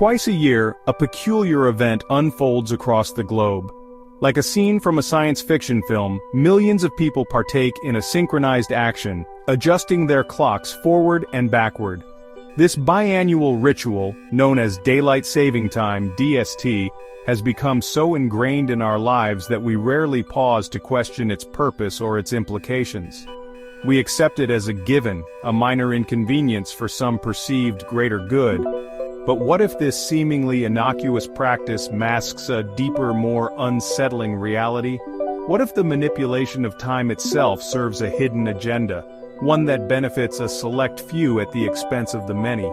Twice a year, a peculiar event unfolds across the globe. Like a scene from a science fiction film, millions of people partake in a synchronized action, adjusting their clocks forward and backward. This biannual ritual, known as Daylight Saving Time (DST), has become so ingrained in our lives that we rarely pause to question its purpose or its implications. We accept it as a given, a minor inconvenience for some perceived greater good. But what if this seemingly innocuous practice masks a deeper, more unsettling reality? What if the manipulation of time itself serves a hidden agenda, one that benefits a select few at the expense of the many?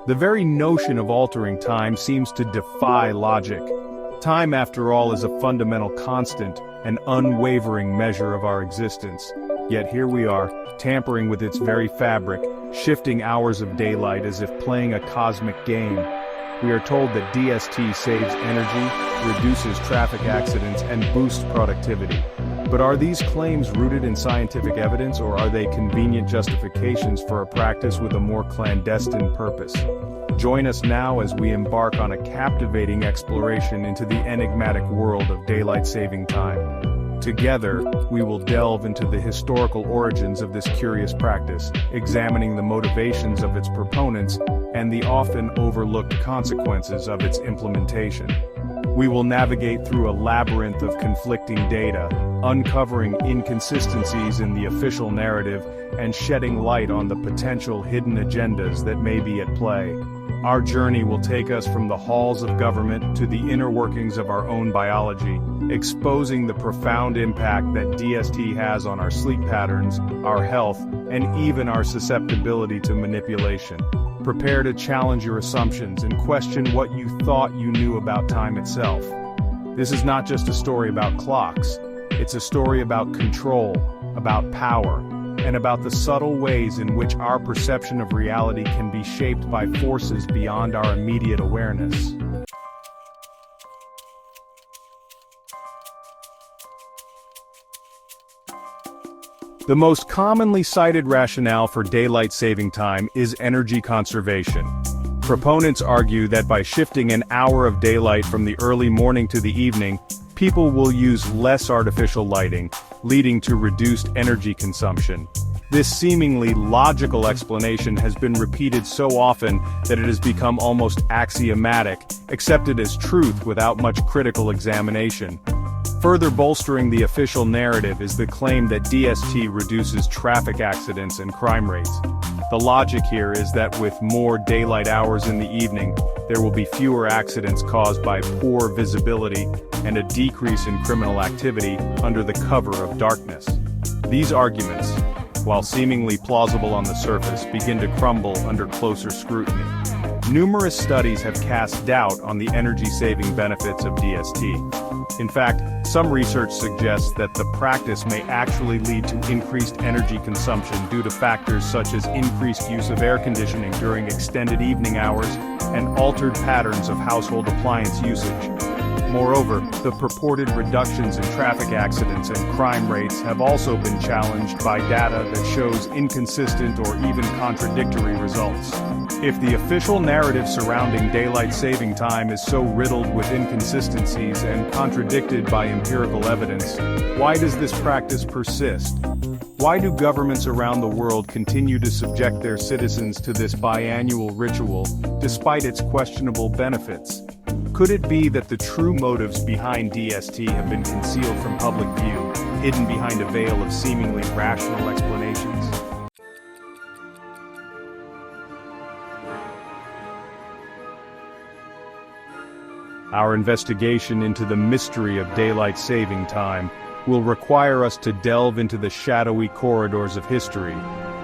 The very notion of altering time seems to defy logic. Time, after all, is a fundamental constant, an unwavering measure of our existence. Yet here we are, tampering with its very fabric, shifting hours of daylight as if playing a cosmic game. We are told that DST saves energy, reduces traffic accidents, and boosts productivity. But are these claims rooted in scientific evidence, or are they convenient justifications for a practice with a more clandestine purpose? Join us now as we embark on a captivating exploration into the enigmatic world of daylight saving time. Together, we will delve into the historical origins of this curious practice, examining the motivations of its proponents and the often overlooked consequences of its implementation. We will navigate through a labyrinth of conflicting data, uncovering inconsistencies in the official narrative and shedding light on the potential hidden agendas that may be at play. Our journey will take us from the halls of government to the inner workings of our own biology, exposing the profound impact that DST has on our sleep patterns, our health, and even our susceptibility to manipulation. Prepare to challenge your assumptions and question what you thought you knew about time itself. This is not just a story about clocks, it's a story about control, about power, and about the subtle ways in which our perception of reality can be shaped by forces beyond our immediate awareness. The most commonly cited rationale for daylight saving time is energy conservation. Proponents argue that by shifting an hour of daylight from the early morning to the evening, people will use less artificial lighting, leading to reduced energy consumption. This seemingly logical explanation has been repeated so often that it has become almost axiomatic, accepted as truth without much critical examination. Further bolstering the official narrative is the claim that DST reduces traffic accidents and crime rates. The logic here is that with more daylight hours in the evening, there will be fewer accidents caused by poor visibility and a decrease in criminal activity under the cover of darkness. These arguments, while seemingly plausible on the surface, begin to crumble under closer scrutiny. Numerous studies have cast doubt on the energy-saving benefits of DST. In fact, some research suggests that the practice may actually lead to increased energy consumption due to factors such as increased use of air conditioning during extended evening hours and altered patterns of household appliance usage. Moreover, the purported reductions in traffic accidents and crime rates have also been challenged by data that shows inconsistent or even contradictory results. If the official narrative surrounding daylight saving time is so riddled with inconsistencies and contradicted by empirical evidence, why does this practice persist? Why do governments around the world continue to subject their citizens to this biannual ritual, despite its questionable benefits? Could it be that the true motives behind DST have been concealed from public view, hidden behind a veil of seemingly rational explanations? Our investigation into the mystery of daylight saving time will require us to delve into the shadowy corridors of history,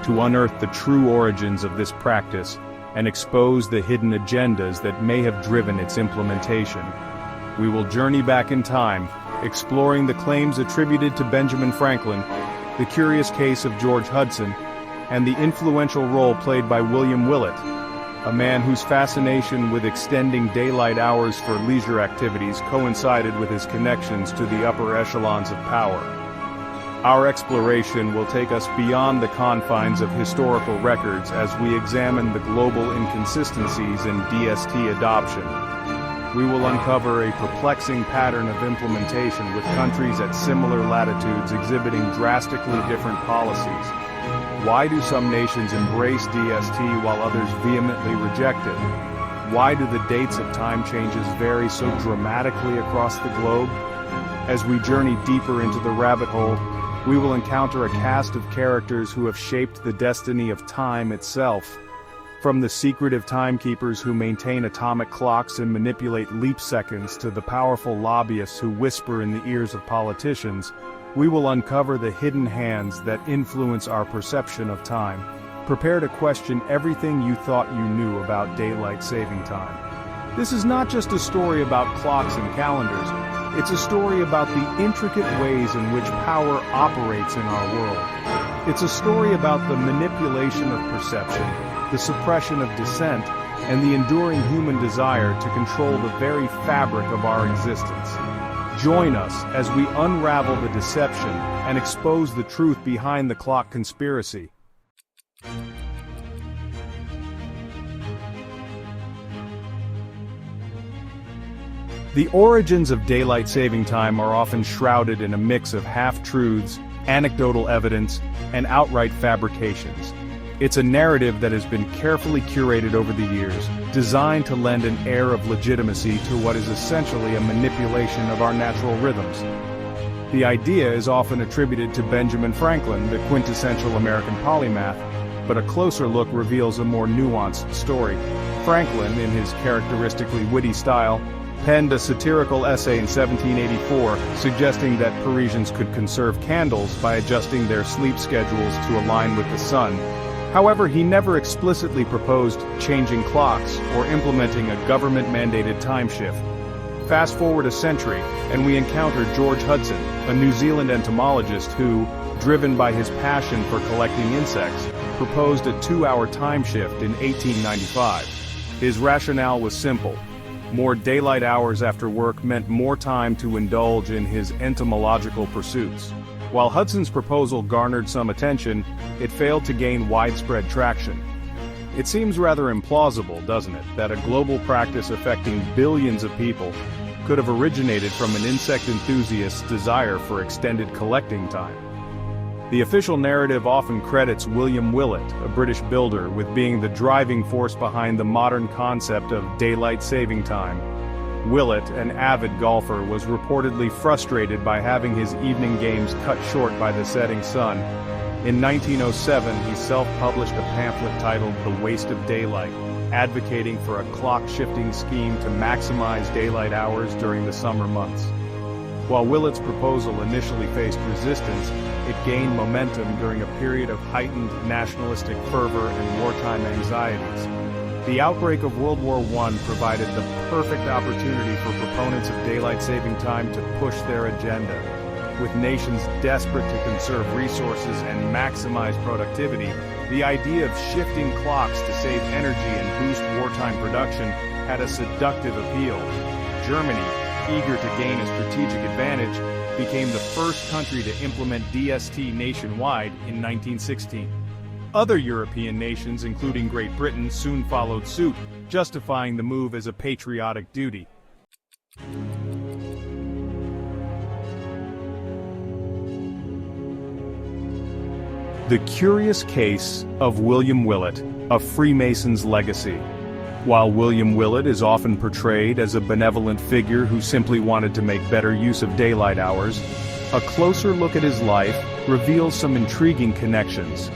to unearth the true origins of this practice, and expose the hidden agendas that may have driven its implementation. We will journey back in time, exploring the claims attributed to Benjamin Franklin, the curious case of George Hudson, and the influential role played by William Willett, a man whose fascination with extending daylight hours for leisure activities coincided with his connections to the upper echelons of power. Our exploration will take us beyond the confines of historical records as we examine the global inconsistencies in DST adoption. We will uncover a perplexing pattern of implementation with countries at similar latitudes exhibiting drastically different policies. Why do some nations embrace DST while others vehemently reject it? Why do the dates of time changes vary so dramatically across the globe? As we journey deeper into the rabbit hole, we will encounter a cast of characters who have shaped the destiny of time itself. From the secretive timekeepers who maintain atomic clocks and manipulate leap seconds to the powerful lobbyists who whisper in the ears of politicians, we will uncover the hidden hands that influence our perception of time. Prepare to question everything you thought you knew about daylight saving time. This is not just a story about clocks and calendars. It's a story about the intricate ways in which power operates in our world. It's a story about the manipulation of perception, the suppression of dissent, and the enduring human desire to control the very fabric of our existence. Join us as we unravel the deception and expose the truth behind the clock conspiracy. The origins of daylight saving time are often shrouded in a mix of half-truths, anecdotal evidence, and outright fabrications. It's a narrative that has been carefully curated over the years, designed to lend an air of legitimacy to what is essentially a manipulation of our natural rhythms. The idea is often attributed to Benjamin Franklin, the quintessential American polymath, but a closer look reveals a more nuanced story. Franklin, in his characteristically witty style, penned a satirical essay in 1784 suggesting that Parisians could conserve candles by adjusting their sleep schedules to align with the sun. However, he never explicitly proposed changing clocks or implementing a government-mandated time shift. Fast forward a century, and we encounter George Hudson, a New Zealand entomologist who, driven by his passion for collecting insects, proposed a 2-hour time shift in 1895. His rationale was simple. More daylight hours after work meant more time to indulge in his entomological pursuits. While Hudson's proposal garnered some attention, it failed to gain widespread traction. It seems rather implausible, doesn't it, that a global practice affecting billions of people could have originated from an insect enthusiast's desire for extended collecting time. The official narrative often credits William Willett, a British builder, with being the driving force behind the modern concept of daylight saving time. Willett, an avid golfer, was reportedly frustrated by having his evening games cut short by the setting sun. In 1907, he self-published a pamphlet titled The Waste of Daylight, advocating for a clock-shifting scheme to maximize daylight hours during the summer months. While Willett's proposal initially faced resistance, it gained momentum during a period of heightened nationalistic fervor and wartime anxieties. The outbreak of World War I provided the perfect opportunity for proponents of daylight saving time to push their agenda. With nations desperate to conserve resources and maximize productivity, the idea of shifting clocks to save energy and boost wartime production had a seductive appeal. Germany, eager to gain a strategic advantage, became the first country to implement DST nationwide in 1916. Other European nations, including Great Britain, soon followed suit, justifying the move as a patriotic duty. The curious case of William Willett, a Freemason's legacy. While William Willett is often portrayed as a benevolent figure who simply wanted to make better use of daylight hours, a closer look at his life reveals some intriguing connections.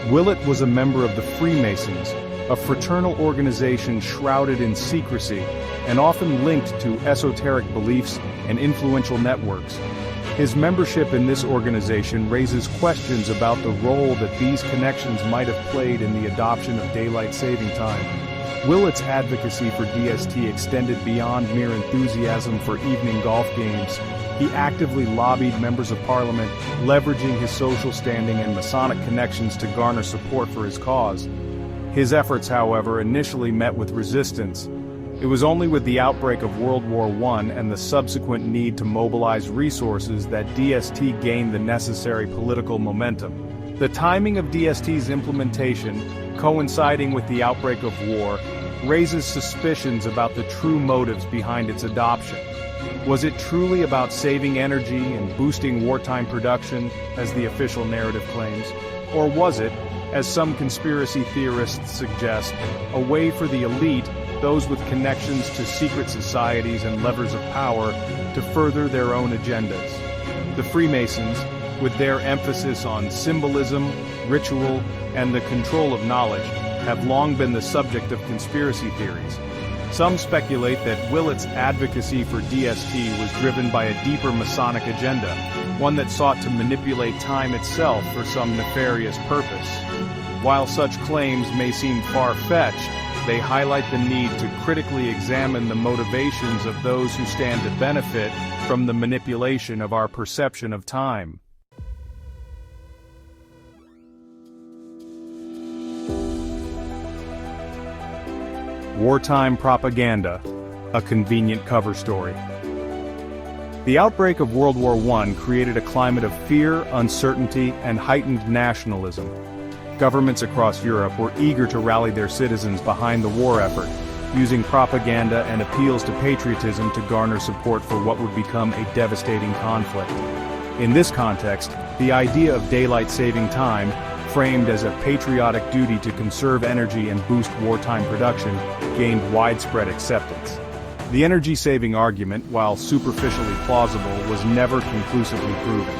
Willett was a member of the Freemasons, a fraternal organization shrouded in secrecy and often linked to esoteric beliefs and influential networks. His membership in this organization raises questions about the role that these connections might have played in the adoption of daylight saving time. Willett's advocacy for DST extended beyond mere enthusiasm for evening golf games. He actively lobbied members of parliament, leveraging his social standing and Masonic connections to garner support for his cause. His efforts, however, initially met with resistance. It was only with the outbreak of World War I and the subsequent need to mobilize resources that DST gained the necessary political momentum. The timing of DST's implementation, coinciding with the outbreak of war, raises suspicions about the true motives behind its adoption. Was it truly about saving energy and boosting wartime production, as the official narrative claims? Or was it, as some conspiracy theorists suggest, a way for the elite, those with connections to secret societies and levers of power, to further their own agendas? The Freemasons, with their emphasis on symbolism, ritual, and the control of knowledge, have long been the subject of conspiracy theories. Some speculate that Willett's advocacy for DST was driven by a deeper Masonic agenda, one that sought to manipulate time itself for some nefarious purpose. While such claims may seem far-fetched, they highlight the need to critically examine the motivations of those who stand to benefit from the manipulation of our perception of time. Wartime propaganda, a convenient cover story. The outbreak of World War I created a climate of fear, uncertainty, and heightened nationalism. Governments across Europe were eager to rally their citizens behind the war effort, using propaganda and appeals to patriotism to garner support for what would become a devastating conflict. In this context, the idea of daylight saving time, framed as a patriotic duty to conserve energy and boost wartime production, gained widespread acceptance. The energy-saving argument, while superficially plausible, was never conclusively proven.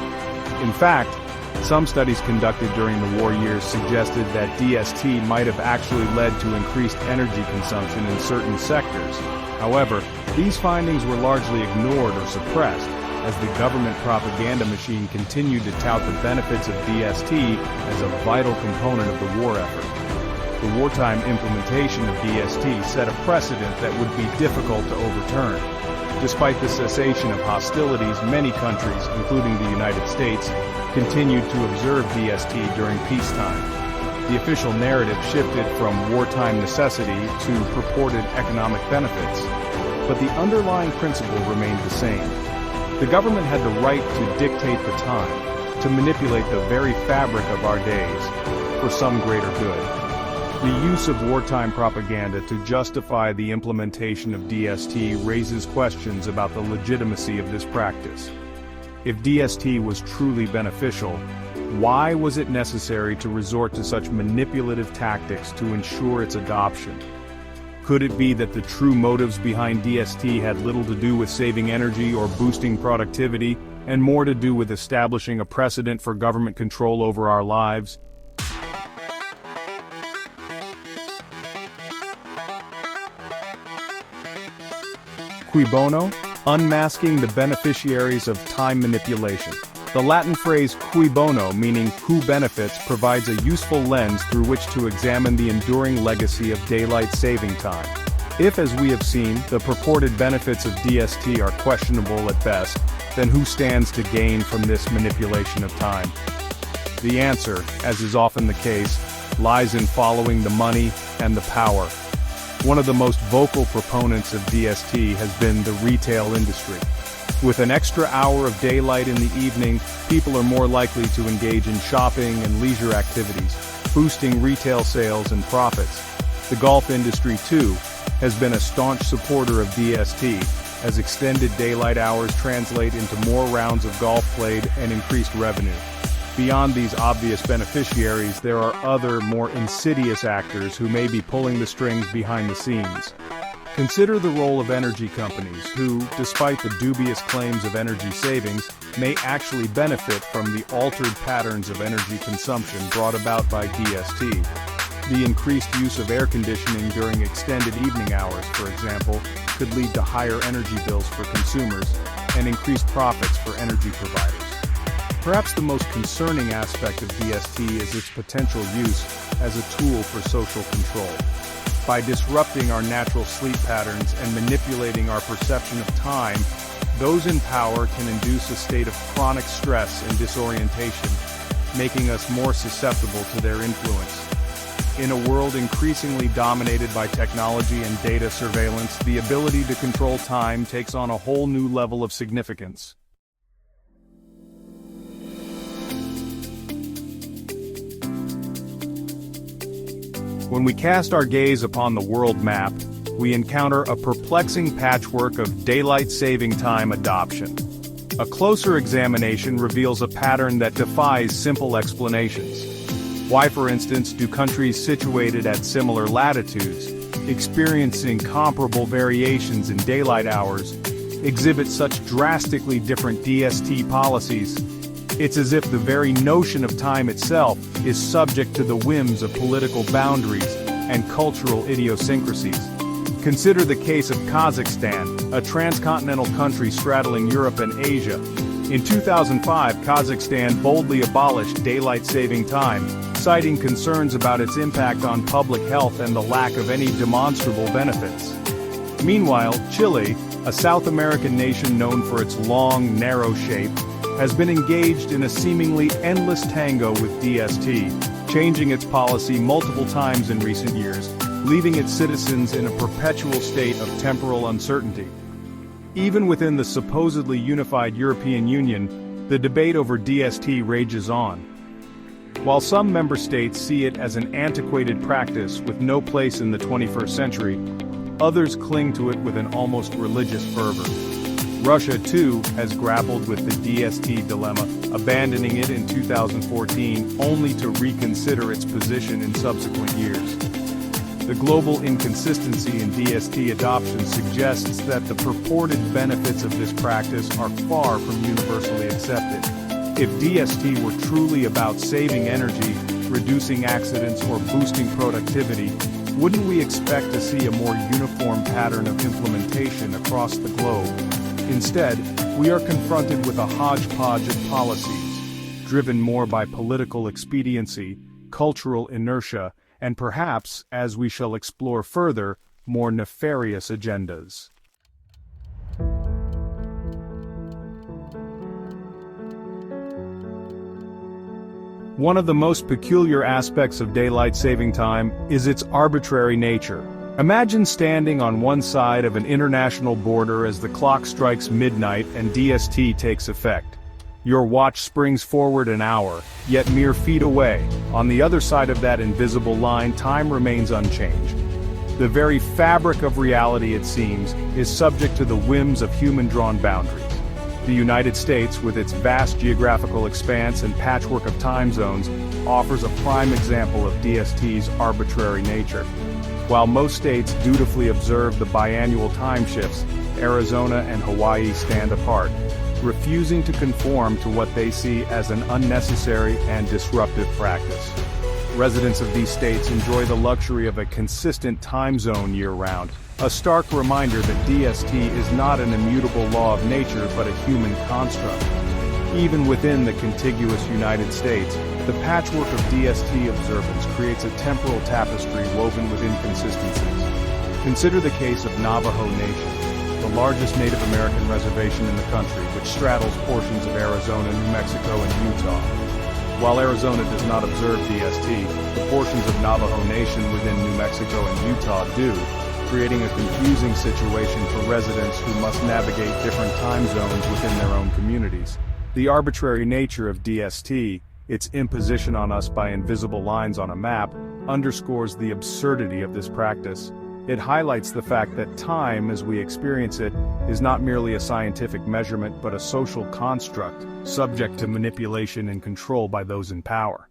In fact, some studies conducted during the war years suggested that DST might have actually led to increased energy consumption in certain sectors. However, these findings were largely ignored or suppressed, as the government propaganda machine continued to tout the benefits of DST as a vital component of the war effort. The wartime implementation of DST set a precedent that would be difficult to overturn. Despite the cessation of hostilities, many countries, including the United States, continued to observe DST during peacetime. The official narrative shifted from wartime necessity to purported economic benefits, but the underlying principle remained the same. The government had the right to dictate the time, to manipulate the very fabric of our days, for some greater good. The use of wartime propaganda to justify the implementation of DST raises questions about the legitimacy of this practice. If DST was truly beneficial, why was it necessary to resort to such manipulative tactics to ensure its adoption? Could it be that the true motives behind DST had little to do with saving energy or boosting productivity, and more to do with establishing a precedent for government control over our lives? Cui bono? Unmasking the beneficiaries of time manipulation. The Latin phrase cui bono, meaning who benefits, provides a useful lens through which to examine the enduring legacy of daylight saving time. If, as we have seen, the purported benefits of DST are questionable at best, then who stands to gain from this manipulation of time? The answer, as is often the case, lies in following the money and the power. One of the most vocal proponents of DST has been the retail industry. With an extra hour of daylight in the evening, people are more likely to engage in shopping and leisure activities, boosting retail sales and profits. The golf industry, too, has been a staunch supporter of DST, as extended daylight hours translate into more rounds of golf played and increased revenue. Beyond these obvious beneficiaries, there are other, more insidious actors who may be pulling the strings behind the scenes. Consider the role of energy companies who, despite the dubious claims of energy savings, may actually benefit from the altered patterns of energy consumption brought about by DST. The increased use of air conditioning during extended evening hours, for example, could lead to higher energy bills for consumers and increased profits for energy providers. Perhaps the most concerning aspect of DST is its potential use as a tool for social control. By disrupting our natural sleep patterns and manipulating our perception of time, those in power can induce a state of chronic stress and disorientation, making us more susceptible to their influence. In a world increasingly dominated by technology and data surveillance, the ability to control time takes on a whole new level of significance. When we cast our gaze upon the world map, we encounter a perplexing patchwork of daylight saving time adoption. A closer examination reveals a pattern that defies simple explanations. Why, for instance, do countries situated at similar latitudes, experiencing comparable variations in daylight hours, exhibit such drastically different DST policies? It's as if the very notion of time itself is subject to the whims of political boundaries and cultural idiosyncrasies. Consider the case of Kazakhstan, a transcontinental country straddling Europe and Asia. In 2005, Kazakhstan boldly abolished daylight saving time, citing concerns about its impact on public health and the lack of any demonstrable benefits. Meanwhile, Chile, a South American nation known for its long, narrow shape, has been engaged in a seemingly endless tango with DST, changing its policy multiple times in recent years, leaving its citizens in a perpetual state of temporal uncertainty. Even within the supposedly unified European Union, the debate over DST rages on. While some member states see it as an antiquated practice with no place in the 21st century, others cling to it with an almost religious fervor. Russia, too, has grappled with the DST dilemma, abandoning it in 2014 only to reconsider its position in subsequent years. The global inconsistency in DST adoption suggests that the purported benefits of this practice are far from universally accepted. If DST were truly about saving energy, reducing accidents, or boosting productivity, wouldn't we expect to see a more uniform pattern of implementation across the globe? Instead, we are confronted with a hodgepodge of policies, driven more by political expediency, cultural inertia, and perhaps, as we shall explore further, more nefarious agendas. One of the most peculiar aspects of daylight saving time is its arbitrary nature. Imagine standing on one side of an international border as the clock strikes midnight and DST takes effect. Your watch springs forward an hour, yet mere feet away, on the other side of that invisible line, time remains unchanged. The very fabric of reality, it seems, is subject to the whims of human-drawn boundaries. The United States, with its vast geographical expanse and patchwork of time zones, offers a prime example of DST's arbitrary nature. While most states dutifully observe the biannual time shifts, Arizona and Hawaii stand apart, refusing to conform to what they see as an unnecessary and disruptive practice. Residents of these states enjoy the luxury of a consistent time zone year-round, a stark reminder that DST is not an immutable law of nature but a human construct. Even within the contiguous United States, the patchwork of DST observance creates a temporal tapestry woven with inconsistencies. Consider the case of Navajo Nation, the largest Native American reservation in the country, which straddles portions of Arizona, New Mexico, and Utah. While Arizona does not observe DST, the portions of Navajo Nation within New Mexico and Utah do, creating a confusing situation for residents who must navigate different time zones within their own communities. The arbitrary nature of DST, its imposition on us by invisible lines on a map, underscores the absurdity of this practice. It highlights the fact that time, as we experience it, is not merely a scientific measurement but a social construct, subject to manipulation and control by those in power.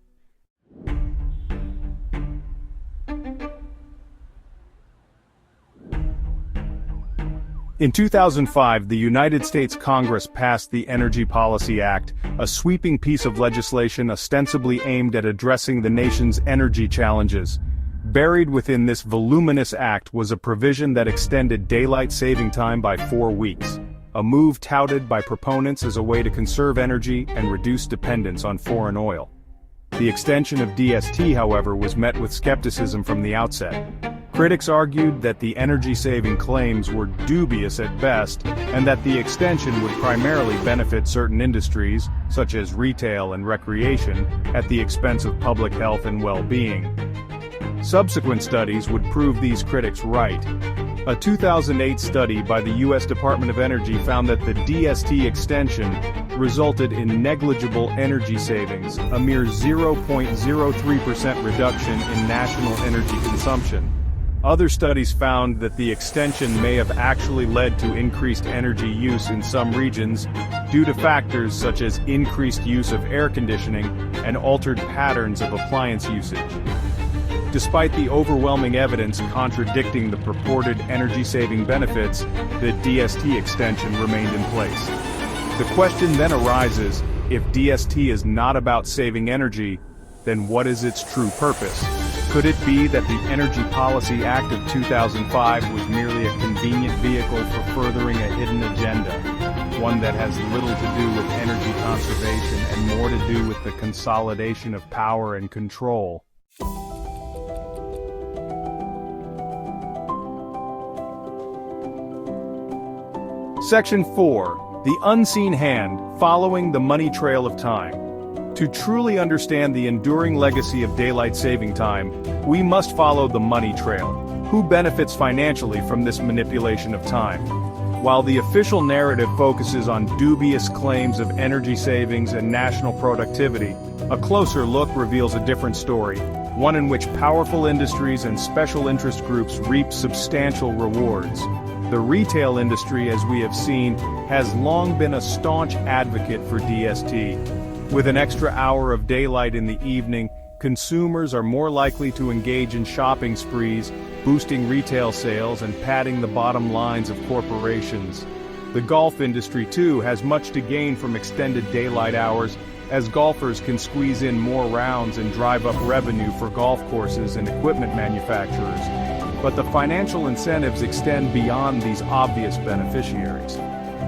In 2005, the United States Congress passed the Energy Policy Act, a sweeping piece of legislation ostensibly aimed at addressing the nation's energy challenges. Buried within this voluminous act was a provision that extended daylight saving time by 4 weeks, a move touted by proponents as a way to conserve energy and reduce dependence on foreign oil. The extension of DST, however, was met with skepticism from the outset. Critics argued that the energy-saving claims were dubious at best, and that the extension would primarily benefit certain industries, such as retail and recreation, at the expense of public health and well-being. Subsequent studies would prove these critics right. A 2008 study by the U.S. Department of Energy found that the DST extension resulted in negligible energy savings, a mere 0.03% reduction in national energy consumption. Other studies found that the extension may have actually led to increased energy use in some regions due to factors such as increased use of air conditioning and altered patterns of appliance usage. Despite the overwhelming evidence contradicting the purported energy-saving benefits, the DST extension remained in place. The question then arises, if DST is not about saving energy, then what is its true purpose? Could it be that the Energy Policy Act of 2005 was merely a convenient vehicle for furthering a hidden agenda, one that has little to do with energy conservation and more to do with the consolidation of power and control? Section 4. The Unseen Hand, Following the Money Trail of Time. To truly understand the enduring legacy of daylight saving time, we must follow the money trail. Who benefits financially from this manipulation of time? While the official narrative focuses on dubious claims of energy savings and national productivity, a closer look reveals a different story, one in which powerful industries and special interest groups reap substantial rewards. The retail industry, as we have seen, has long been a staunch advocate for DST. With an extra hour of daylight in the evening, consumers are more likely to engage in shopping sprees, boosting retail sales and padding the bottom lines of corporations. The golf industry, too, has much to gain from extended daylight hours, as golfers can squeeze in more rounds and drive up revenue for golf courses and equipment manufacturers. But the financial incentives extend beyond these obvious beneficiaries.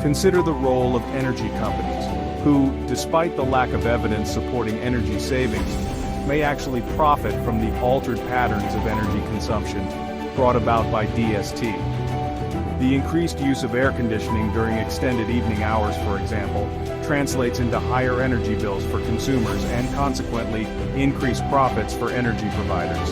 Consider the role of energy companies, who, despite the lack of evidence supporting energy savings, may actually profit from the altered patterns of energy consumption brought about by DST. The increased use of air conditioning during extended evening hours, for example, translates into higher energy bills for consumers and consequently increased profits for energy providers.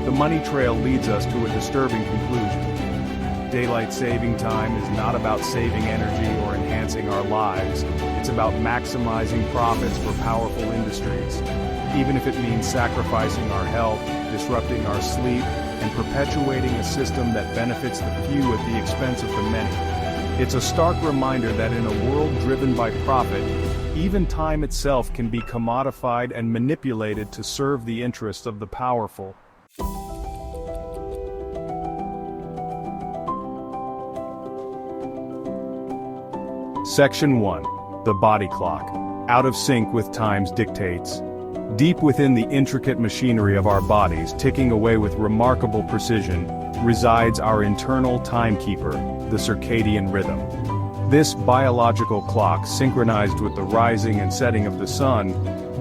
The money trail leads us to a disturbing conclusion. Daylight saving time is not about saving energy or enhancing our lives. It's about maximizing profits for powerful industries, even if it means sacrificing our health, disrupting our sleep, and perpetuating a system that benefits the few at the expense of the many. It's a stark reminder that in a world driven by profit, even time itself can be commodified and manipulated to serve the interests of the powerful. Section 1. The Body Clock. Out of sync with time's dictates. Deep within the intricate machinery of our bodies, ticking away with remarkable precision, resides our internal timekeeper, the circadian rhythm. This biological clock, synchronized with the rising and setting of the sun,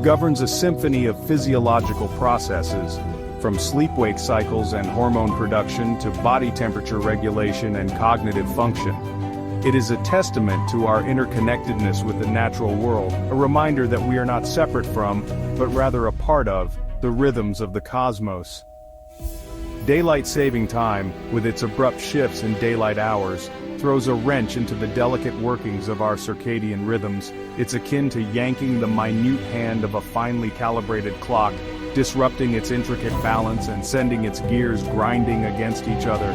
governs a symphony of physiological processes, from sleep-wake cycles and hormone production to body temperature regulation and cognitive function. It is a testament to our interconnectedness with the natural world, a reminder that we are not separate from, but rather a part of, the rhythms of the cosmos. Daylight saving time, with its abrupt shifts in daylight hours, throws a wrench into the delicate workings of our circadian rhythms. It's akin to yanking the minute hand of a finely calibrated clock, disrupting its intricate balance and sending its gears grinding against each other.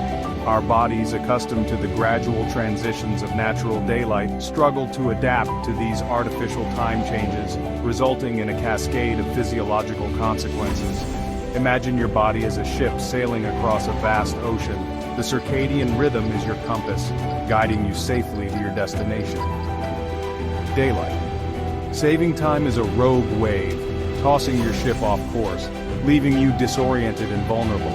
Our bodies, accustomed to the gradual transitions of natural daylight, struggle to adapt to these artificial time changes, resulting in a cascade of physiological consequences. Imagine your body as a ship sailing across a vast ocean. The circadian rhythm is your compass, guiding you safely to your destination. Daylight. Saving time is a rogue wave, tossing your ship off course, leaving you disoriented and vulnerable.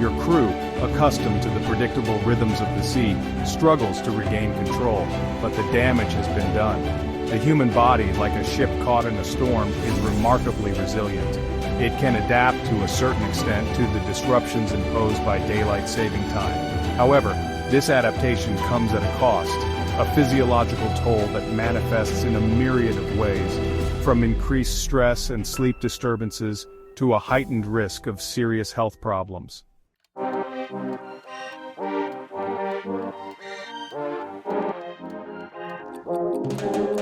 Your crew, accustomed to the predictable rhythms of the sea, struggles to regain control, but the damage has been done. The human body, like a ship caught in a storm, is remarkably resilient. It can adapt to a certain extent to the disruptions imposed by daylight saving time. However, this adaptation comes at a cost, a physiological toll that manifests in a myriad of ways, from increased stress and sleep disturbances to a heightened risk of serious health problems.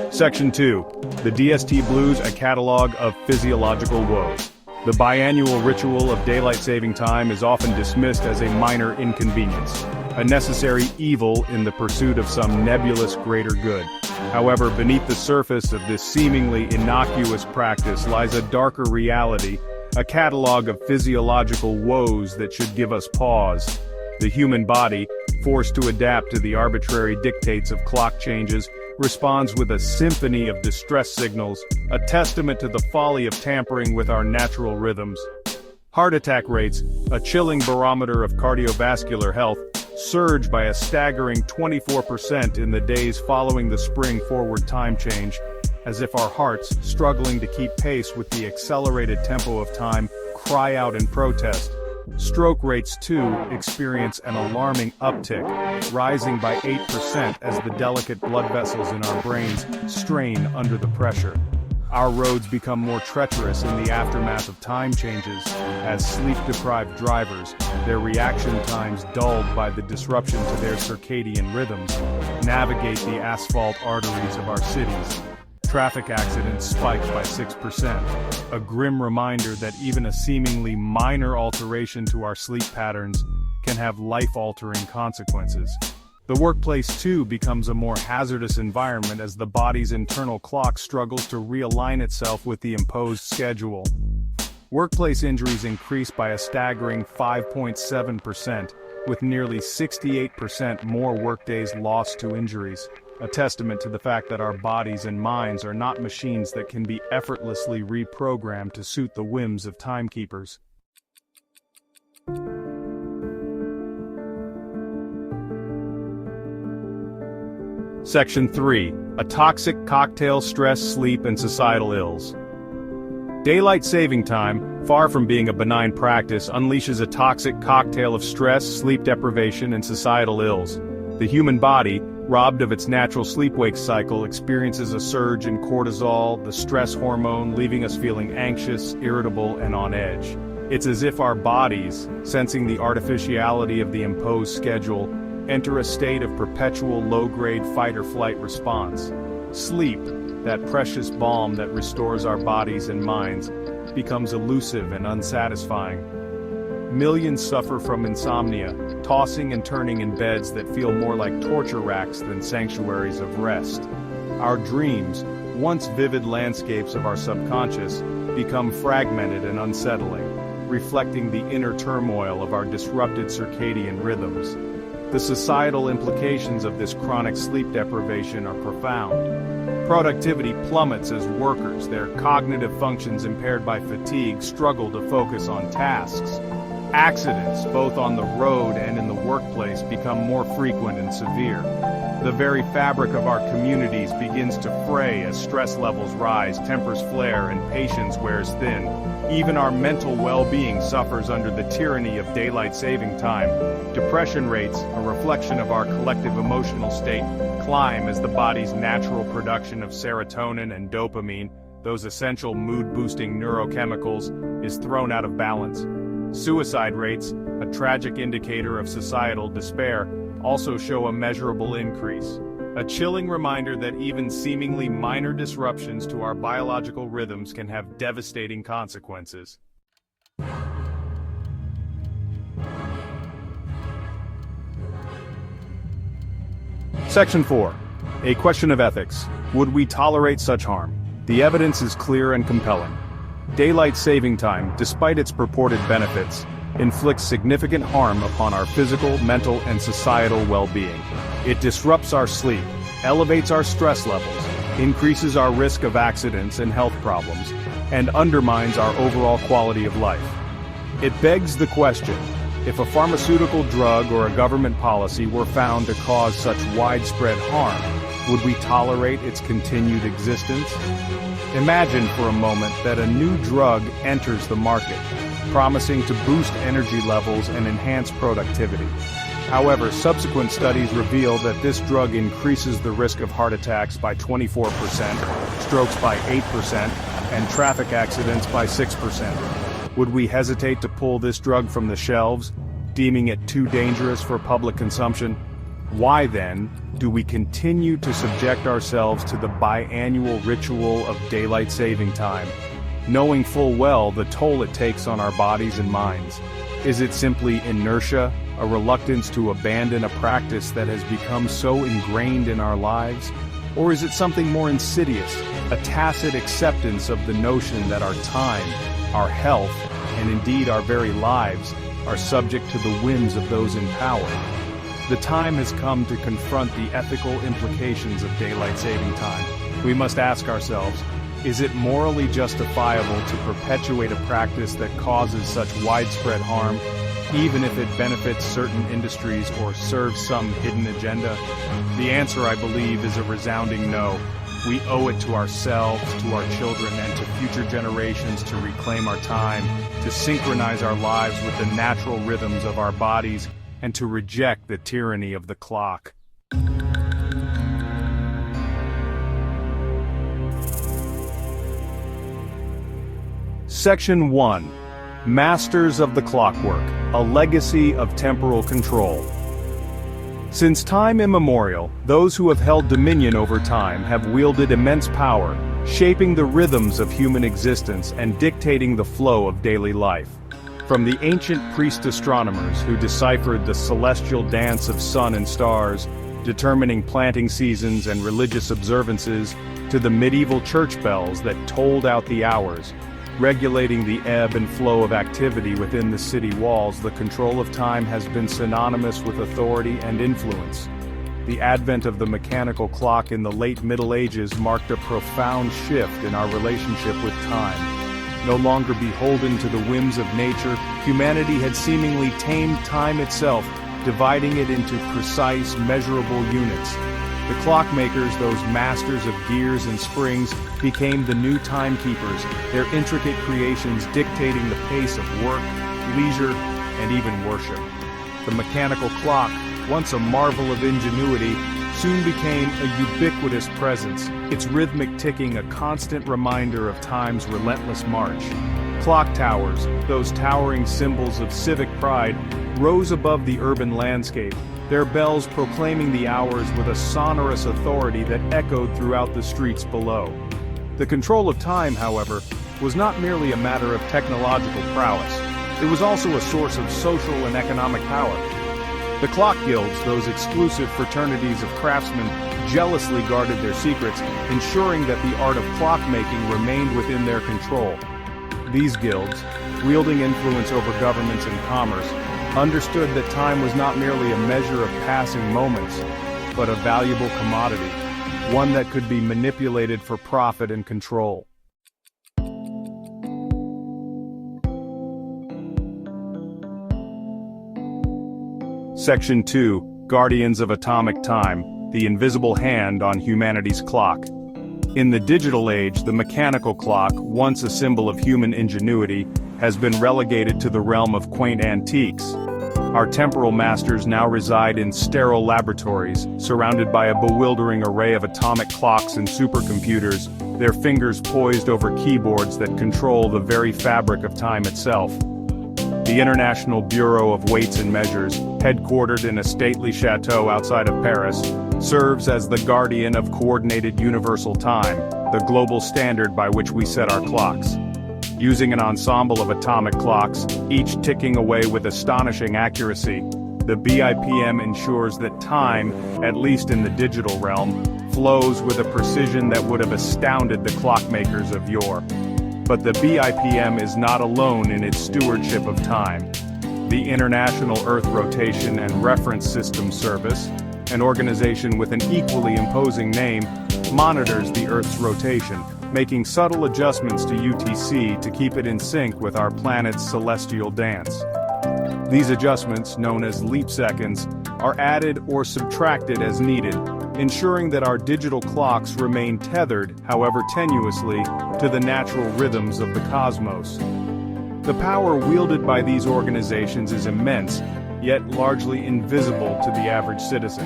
Section 2. The DST Blues, a catalog of physiological woes. The biannual ritual of daylight saving time is often dismissed as a minor inconvenience, a necessary evil in the pursuit of some nebulous greater good. However, beneath the surface of this seemingly innocuous practice lies a darker reality, a catalog of physiological woes that should give us pause. The human body, forced to adapt to the arbitrary dictates of clock changes, responds with a symphony of distress signals, a testament to the folly of tampering with our natural rhythms. Heart attack rates, a chilling barometer of cardiovascular health, surge by a staggering 24% in the days following the spring forward time change, as if our hearts, struggling to keep pace with the accelerated tempo of time, cry out in protest. Stroke rates, too, experience an alarming uptick, rising by 8% as the delicate blood vessels in our brains strain under the pressure. Our roads become more treacherous in the aftermath of time changes, as sleep-deprived drivers, their reaction times dulled by the disruption to their circadian rhythms, navigate the asphalt arteries of our cities. Traffic accidents spiked by 6%, a grim reminder that even a seemingly minor alteration to our sleep patterns can have life-altering consequences. The workplace, too, becomes a more hazardous environment as the body's internal clock struggles to realign itself with the imposed schedule. Workplace injuries increased by a staggering 5.7%, with nearly 68% more workdays lost to injuries. A testament to the fact that our bodies and minds are not machines that can be effortlessly reprogrammed to suit the whims of timekeepers. Section 3. A toxic cocktail: stress, sleep, and societal ills. Daylight saving time, far from being a benign practice, unleashes a toxic cocktail of stress, sleep deprivation, and societal ills. The human body, robbed of its natural sleep-wake cycle, experiences a surge in cortisol, the stress hormone, leaving us feeling anxious, irritable, and on edge. It's as if our bodies, sensing the artificiality of the imposed schedule, enter a state of perpetual low-grade fight-or-flight response. Sleep, that precious balm that restores our bodies and minds, becomes elusive and unsatisfying. Millions suffer from insomnia, tossing and turning in beds that feel more like torture racks than sanctuaries of rest. Our dreams, once vivid landscapes of our subconscious, become fragmented and unsettling, reflecting the inner turmoil of our disrupted circadian rhythms. The societal implications of this chronic sleep deprivation are profound. Productivity plummets as workers, their cognitive functions impaired by fatigue, struggle to focus on tasks. Accidents, both on the road and in the workplace, become more frequent and severe. The very fabric of our communities begins to fray as stress levels rise, tempers flare, and patience wears thin. Even our mental well-being suffers under the tyranny of daylight saving time. Depression rates, a reflection of our collective emotional state, climb as the body's natural production of serotonin and dopamine, those essential mood-boosting neurochemicals, is thrown out of balance. Suicide rates, a tragic indicator of societal despair, also show a measurable increase. A chilling reminder that even seemingly minor disruptions to our biological rhythms can have devastating consequences. Section 4. A question of ethics. Would we tolerate such harm? The evidence is clear and compelling. Daylight saving time, despite its purported benefits, inflicts significant harm upon our physical, mental, and societal well-being. It disrupts our sleep, elevates our stress levels, increases our risk of accidents and health problems, and undermines our overall quality of life. It begs the question, if a pharmaceutical drug or a government policy were found to cause such widespread harm, would we tolerate its continued existence? Imagine for a moment that a new drug enters the market, promising to boost energy levels and enhance productivity. However, subsequent studies reveal that this drug increases the risk of heart attacks by 24%, strokes by 8%, and traffic accidents by 6%. Would we hesitate to pull this drug from the shelves, deeming it too dangerous for public consumption? Why then do we continue to subject ourselves to the biannual ritual of daylight saving time, knowing full well the toll it takes on our bodies and minds? Is it simply inertia, a reluctance to abandon a practice that has become so ingrained in our lives? Or is it something more insidious, a tacit acceptance of the notion that our time, our health, and indeed our very lives are subject to the whims of those in power? The time has come to confront the ethical implications of daylight saving time. We must ask ourselves, is it morally justifiable to perpetuate a practice that causes such widespread harm, even if it benefits certain industries or serves some hidden agenda? The answer, I believe, is a resounding no. We owe it to ourselves, to our children, and to future generations to reclaim our time, to synchronize our lives with the natural rhythms of our bodies, and to reject the tyranny of the clock. Section 1. Masters of the Clockwork, a legacy of temporal control. Since time immemorial, those who have held dominion over time have wielded immense power, shaping the rhythms of human existence and dictating the flow of daily life. From the ancient priest astronomers who deciphered the celestial dance of sun and stars, determining planting seasons and religious observances, to the medieval church bells that tolled out the hours, regulating the ebb and flow of activity within the city walls, the control of time has been synonymous with authority and influence. The advent of the mechanical clock in the late Middle Ages marked a profound shift in our relationship with time. No longer beholden to the whims of nature, humanity had seemingly tamed time itself, dividing it into precise, measurable units. The clockmakers, those masters of gears and springs, became the new timekeepers, their intricate creations dictating the pace of work, leisure, and even worship. The mechanical clock, once a marvel of ingenuity, soon became a ubiquitous presence, its rhythmic ticking a constant reminder of time's relentless march. Clock towers, those towering symbols of civic pride, rose above the urban landscape, their bells proclaiming the hours with a sonorous authority that echoed throughout the streets below. The control of time, however, was not merely a matter of technological prowess. It was also a source of social and economic power. The clock guilds, those exclusive fraternities of craftsmen, jealously guarded their secrets, ensuring that the art of clockmaking remained within their control. These guilds, wielding influence over governments and commerce, understood that time was not merely a measure of passing moments, but a valuable commodity, one that could be manipulated for profit and control. Section 2. Guardians of Atomic Time, the invisible hand on humanity's clock. In the digital age, the mechanical clock, once a symbol of human ingenuity, has been relegated to the realm of quaint antiques. Our temporal masters now reside in sterile laboratories, surrounded by a bewildering array of atomic clocks and supercomputers, their fingers poised over keyboards that control the very fabric of time itself. The International Bureau of Weights and Measures, headquartered in a stately chateau outside of Paris, serves as the guardian of coordinated universal time, the global standard by which we set our clocks. Using an ensemble of atomic clocks, each ticking away with astonishing accuracy, the BIPM ensures that time, at least in the digital realm, flows with a precision that would have astounded the clockmakers of yore. But the BIPM is not alone in its stewardship of time. The International Earth Rotation and Reference System Service, an organization with an equally imposing name, monitors the Earth's rotation, making subtle adjustments to UTC to keep it in sync with our planet's celestial dance. These adjustments, known as leap seconds, are added or subtracted as needed, ensuring that our digital clocks remain tethered, however tenuously, to the natural rhythms of the cosmos. The power wielded by these organizations is immense, yet largely invisible to the average citizen.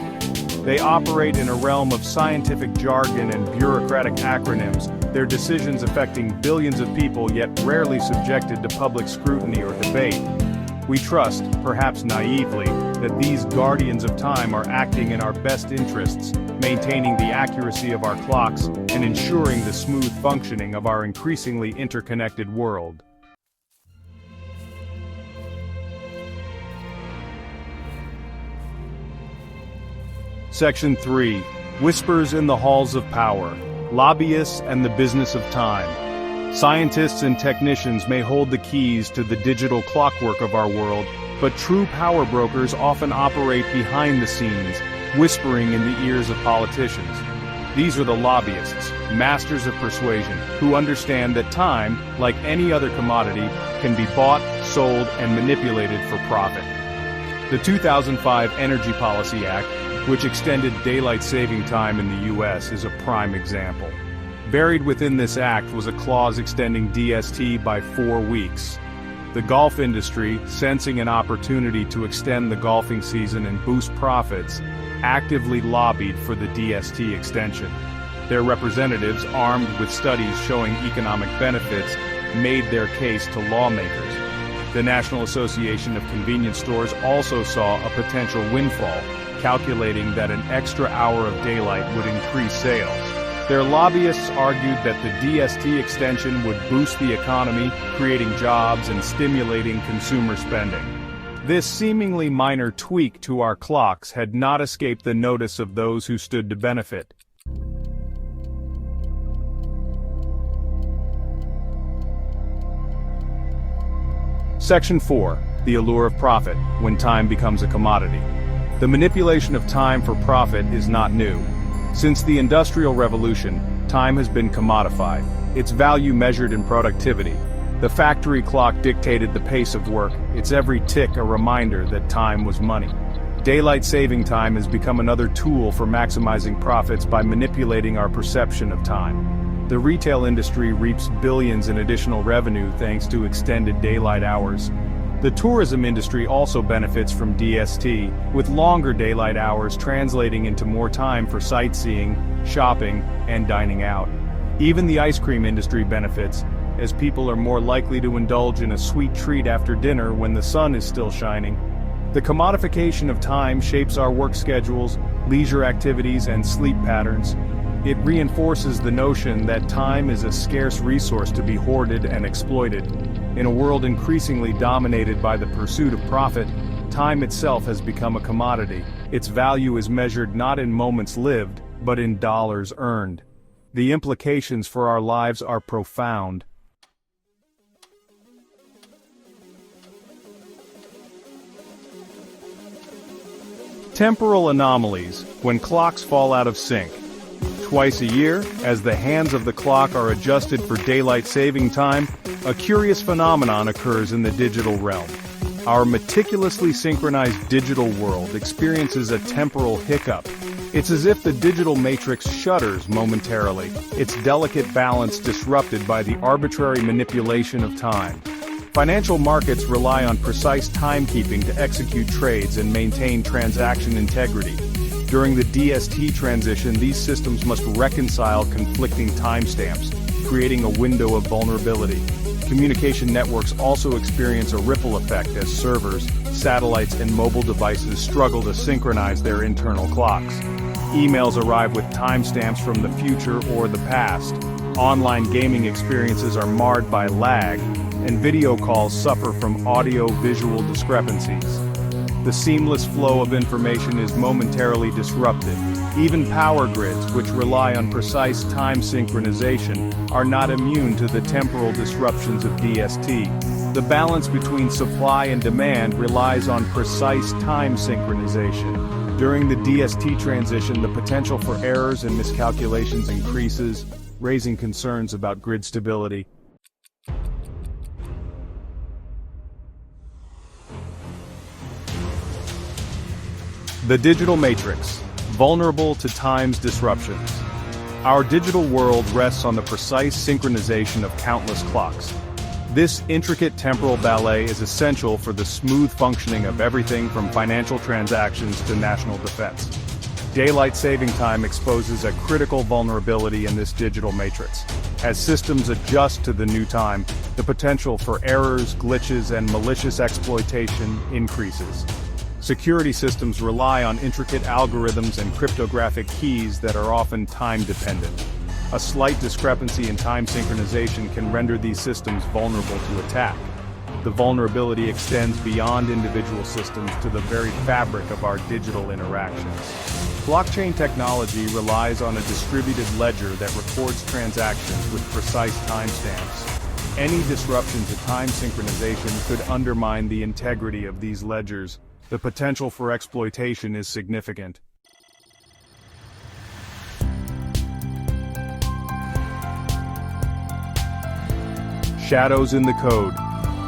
They operate in a realm of scientific jargon and bureaucratic acronyms, their decisions affecting billions of people yet rarely subjected to public scrutiny or debate. We trust, perhaps naively, that these guardians of time are acting in our best interests, maintaining the accuracy of our clocks and ensuring the smooth functioning of our increasingly interconnected world. Section 3. Whispers in the Halls of Power. Lobbyists and the Business of Time. Scientists and technicians may hold the keys to the digital clockwork of our world, but true power brokers often operate behind the scenes, whispering in the ears of politicians. These are the lobbyists, masters of persuasion, who understand that time, like any other commodity, can be bought, sold, and manipulated for profit. The 2005 Energy Policy Act, which extended daylight saving time in the U.S., is a prime example. Buried within this act was a clause extending DST by 4 weeks. The golf industry, sensing an opportunity to extend the golfing season and boost profits, actively lobbied for the DST extension. Their representatives, armed with studies showing economic benefits, made their case to lawmakers. The National Association of Convenience Stores also saw a potential windfall, calculating that an extra hour of daylight would increase sales. Their lobbyists argued that the DST extension would boost the economy, creating jobs and stimulating consumer spending. This seemingly minor tweak to our clocks had not escaped the notice of those who stood to benefit. Section 4. The allure of profit, when time becomes a commodity. The manipulation of time for profit is not new. Since the Industrial Revolution, time has been commodified, its value measured in productivity. The factory clock dictated the pace of work, its every tick a reminder that time was money. Daylight saving time has become another tool for maximizing profits by manipulating our perception of time. The retail industry reaps billions in additional revenue thanks to extended daylight hours. The tourism industry also benefits from DST, with longer daylight hours translating into more time for sightseeing, shopping, and dining out. Even the ice cream industry benefits, as people are more likely to indulge in a sweet treat after dinner when the sun is still shining. The commodification of time shapes our work schedules, leisure activities, and sleep patterns. It reinforces the notion that time is a scarce resource to be hoarded and exploited. In a world increasingly dominated by the pursuit of profit, time itself has become a commodity. Its value is measured not in moments lived, but in dollars earned. The implications for our lives are profound. Temporal anomalies, when clocks fall out of sync. Twice a year, as the hands of the clock are adjusted for daylight saving time, a curious phenomenon occurs in the digital realm. Our meticulously synchronized digital world experiences a temporal hiccup. It's as if the digital matrix shudders momentarily, its delicate balance disrupted by the arbitrary manipulation of time. Financial markets rely on precise timekeeping to execute trades and maintain transaction integrity. During the DST transition, these systems must reconcile conflicting timestamps, creating a window of vulnerability. Communication networks also experience a ripple effect as servers, satellites, and mobile devices struggle to synchronize their internal clocks. Emails arrive with timestamps from the future or the past. Online gaming experiences are marred by lag, and video calls suffer from audio-visual discrepancies. The seamless flow of information is momentarily disrupted. Even power grids, which rely on precise time synchronization, are not immune to the temporal disruptions of DST. The balance between supply and demand relies on precise time synchronization. During the DST transition, the potential for errors and miscalculations increases, raising concerns about grid stability. The digital matrix, vulnerable to time's disruptions. Our digital world rests on the precise synchronization of countless clocks. This intricate temporal ballet is essential for the smooth functioning of everything from financial transactions to national defense. Daylight saving time exposes a critical vulnerability in this digital matrix. As systems adjust to the new time, the potential for errors, glitches, and malicious exploitation increases. Security systems rely on intricate algorithms and cryptographic keys that are often time-dependent. A slight discrepancy in time synchronization can render these systems vulnerable to attack. The vulnerability extends beyond individual systems to the very fabric of our digital interactions. Blockchain technology relies on a distributed ledger that records transactions with precise timestamps. Any disruption to time synchronization could undermine the integrity of these ledgers. The potential for exploitation is significant. Shadows in the code.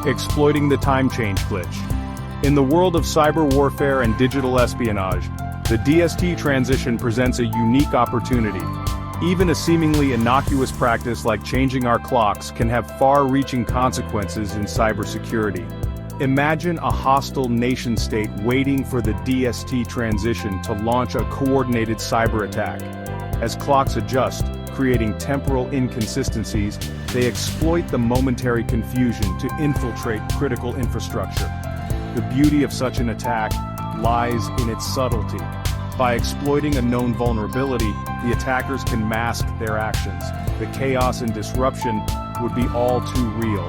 Exploiting the time change glitch. In the world of cyber warfare and digital espionage, the DST transition presents a unique opportunity. Even a seemingly innocuous practice like changing our clocks can have far-reaching consequences in cybersecurity. Imagine a hostile nation-state waiting for the DST transition to launch a coordinated cyber attack. As clocks adjust, creating temporal inconsistencies, they exploit the momentary confusion to infiltrate critical infrastructure. The beauty of such an attack lies in its subtlety. By exploiting a known vulnerability, the attackers can mask their actions. The chaos and disruption would be all too real.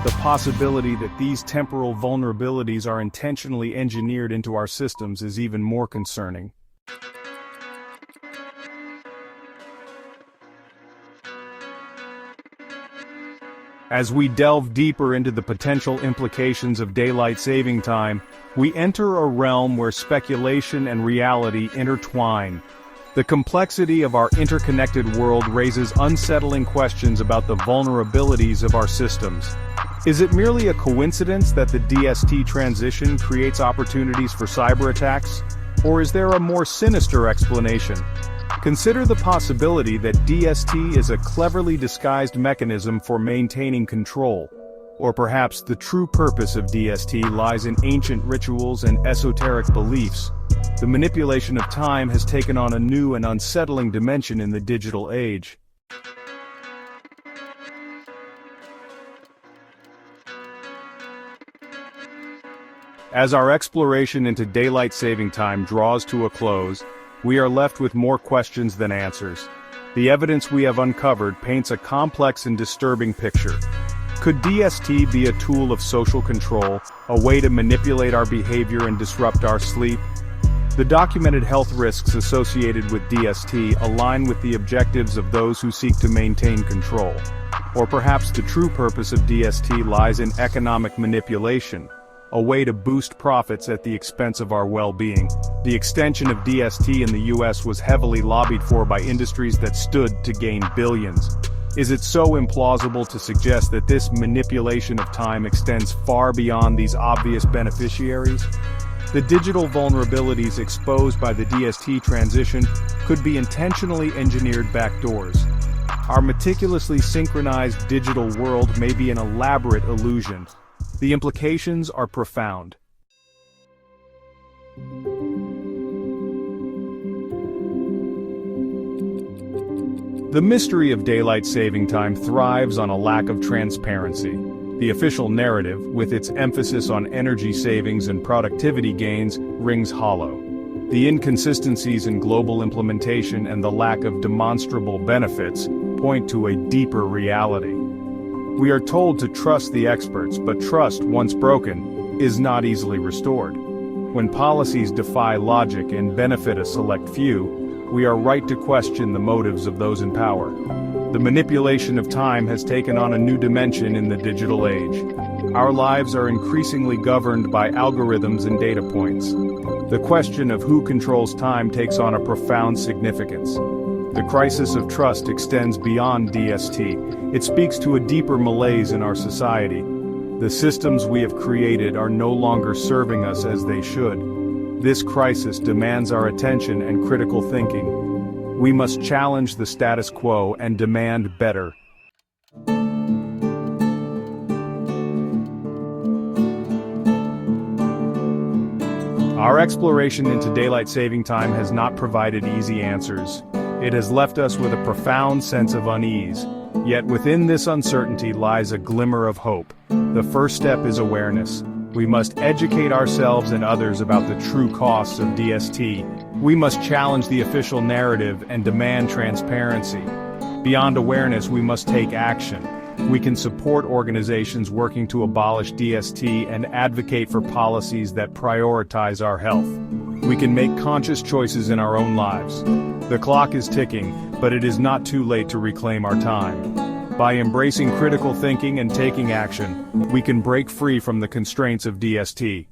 The possibility that these temporal vulnerabilities are intentionally engineered into our systems is even more concerning. As we delve deeper into the potential implications of daylight saving time, we enter a realm where speculation and reality intertwine. The complexity of our interconnected world raises unsettling questions about the vulnerabilities of our systems. Is it merely a coincidence that the DST transition creates opportunities for cyber attacks? Or is there a more sinister explanation? Consider the possibility that DST is a cleverly disguised mechanism for maintaining control. Or perhaps the true purpose of DST lies in ancient rituals and esoteric beliefs. The manipulation of time has taken on a new and unsettling dimension in the digital age. As our exploration into daylight saving time draws to a close, we are left with more questions than answers. The evidence we have uncovered paints a complex and disturbing picture. Could DST be a tool of social control, a way to manipulate our behavior and disrupt our sleep? The documented health risks associated with DST align with the objectives of those who seek to maintain control. Or perhaps the true purpose of DST lies in economic manipulation, a way to boost profits at the expense of our well-being. The extension of DST in the US was heavily lobbied for by industries that stood to gain billions. Is it so implausible to suggest that this manipulation of time extends far beyond these obvious beneficiaries? The digital vulnerabilities exposed by the DST transition could be intentionally engineered backdoors. Our meticulously synchronized digital world may be an elaborate illusion. The implications are profound. The mystery of daylight saving time thrives on a lack of transparency. The official narrative, with its emphasis on energy savings and productivity gains, rings hollow. The inconsistencies in global implementation and the lack of demonstrable benefits point to a deeper reality. We are told to trust the experts, but trust, once broken, is not easily restored. When policies defy logic and benefit a select few, we are right to question the motives of those in power. The manipulation of time has taken on a new dimension in the digital age. Our lives are increasingly governed by algorithms and data points. The question of who controls time takes on a profound significance. The crisis of trust extends beyond DST. It speaks to a deeper malaise in our society. The systems we have created are no longer serving us as they should. This crisis demands our attention and critical thinking. We must challenge the status quo and demand better. Our exploration into daylight saving time has not provided easy answers. It has left us with a profound sense of unease. Yet within this uncertainty lies a glimmer of hope. The first step is awareness. We must educate ourselves and others about the true costs of DST. We must challenge the official narrative and demand transparency. Beyond awareness, we must take action. We can support organizations working to abolish DST and advocate for policies that prioritize our health. We can make conscious choices in our own lives. The clock is ticking, but it is not too late to reclaim our time. By embracing critical thinking and taking action, we can break free from the constraints of DST.